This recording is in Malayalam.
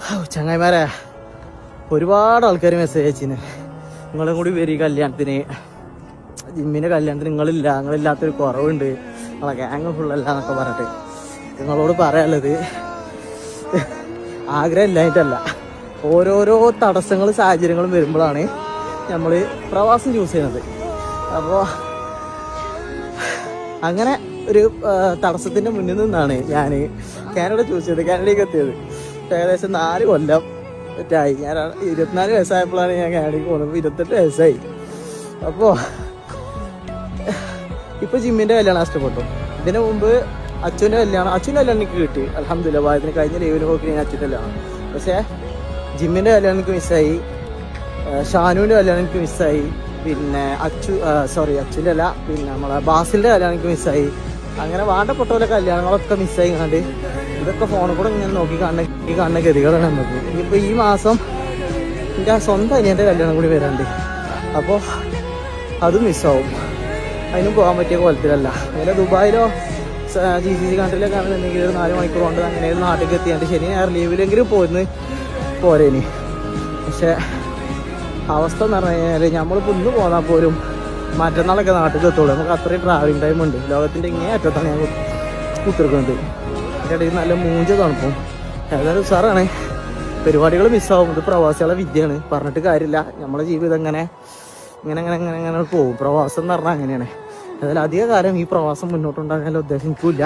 ചങ്ങായിമാരെ, ഒരുപാട് ആൾക്കാർ മെസ്സേജ് അയച്ചിന്, നിങ്ങളും കൂടി വരി കല്യാണത്തിന്, ജിമ്മിൻ്റെ കല്യാണത്തിന് നിങ്ങളില്ലാത്തൊരു കുറവുണ്ട്, നിങ്ങളെ ഗ്യാങ് ഫുള്ളല്ല എന്നൊക്കെ പറഞ്ഞിട്ട്. നിങ്ങളോട് പറയാനുള്ളത്, ആഗ്രഹം ഇല്ലായിട്ടല്ല, ഓരോരോ തടസ്സങ്ങളും സാഹചര്യങ്ങളും വരുമ്പോഴാണ് നമ്മൾ പ്രവാസം ചൂസ് ചെയ്യുന്നത്. അപ്പോൾ അങ്ങനെ ഒരു തടസ്സത്തിൻ്റെ മുന്നിൽ നിന്നാണ് ഞാൻ കാനഡ ചൂസ് ചെയ്തത്, കാനഡയ്ക്ക് എത്തിയത്. ഏകദേശം 4 കൊല്ലം ആയി. ഞാൻ 24 വയസ്സായപ്പോഴാണ് ഞാൻ കാനഡയ്ക്ക് പോകുന്നത്. 28 വയസ്സായി. അപ്പോൾ ഇപ്പോൾ ജിമ്മിൻ്റെ കല്യാണം നഷ്ടപ്പെട്ടു. ഇതിന് മുമ്പ് അച്ഛൻ്റെ കല്യാണം എനിക്ക് കിട്ടി, അൽഹംദുലില്ലാ. ഭാഗത്തിന് കഴിഞ്ഞ ലീവിന് പോക്കി ഞാൻ അച്ഛൻ്റെ കല്യാണം. പക്ഷേ ജിമ്മിൻ്റെ കല്യാണം എനിക്ക് മിസ്സായി, ഷാനുവിൻ്റെ കല്യാണം എനിക്ക് മിസ്സായി, പിന്നെ അച്ഛൻ്റെ അല്ല, പിന്നെ നമ്മളെ ബാസിലിൻ്റെ കല്യാണം എനിക്ക് മിസ്സായി. അങ്ങനെ വേണ്ടപ്പെട്ട കല്യാണങ്ങളൊക്കെ മിസ്സായി കണ്ട് ഇതൊക്കെ ഫോണിൽ കൂടെ ഇങ്ങനെ നോക്കി കാണുന്ന ഗതികളാണ് നമുക്ക്. ഇനിയിപ്പോൾ ഈ മാസം എൻ്റെ സ്വന്തം അനിയൻ്റെ കല്യാണം കൂടി വരാണ്ട്, അപ്പോൾ അതും മിസ്സാവും. അതിനും പോകാൻ പറ്റിയ കോലത്തിലല്ല. അങ്ങനെ ദുബായിലോ GCC കൺട്രിയിലൊക്കെ ആണെന്നുണ്ടെങ്കിൽ ഒരു 4 മണിക്കൂർ കൊണ്ട് അങ്ങനെ നാട്ടിലേക്ക് എത്തിയാണ്ട് ശനി ഞായർ ലീവിലെങ്കിലും പോരേനി. പക്ഷേ അവസ്ഥ എന്ന് പറഞ്ഞു കഴിഞ്ഞാൽ നമ്മളിപ്പോൾ ഇന്ന് പോന്നാൽ പോലും മറ്റന്നാളൊക്കെ നാട്ടിൽ എത്തുള്ളൂ. നമുക്ക് അത്രയും ട്രാവലിംഗ് ടൈം ഉണ്ട്. ലോകത്തിൻ്റെ ഇങ്ങനെ അറ്റത്താണ് ഞാൻ കുത്തിരിക്കുന്നത്. അതിൻ്റെ ഇടയിൽ നല്ല മൂഞ്ച തണുപ്പും. ഏതായാലും സാറാണ്, പരിപാടികൾ മിസ്സാവും. ഇത് പ്രവാസികളെ വിദ്യയാണ്, പറഞ്ഞിട്ട് കാര്യമില്ല. നമ്മളെ ജീവിതം ഇങ്ങനെ പോകും. പ്രവാസം എന്ന് പറഞ്ഞാൽ അങ്ങനെയാണ്. ഏതായാലും അധിക കാലം ഈ പ്രവാസം മുന്നോട്ടുണ്ടാകാനുള്ള ഉദ്ദേശം എനിക്കില്ല.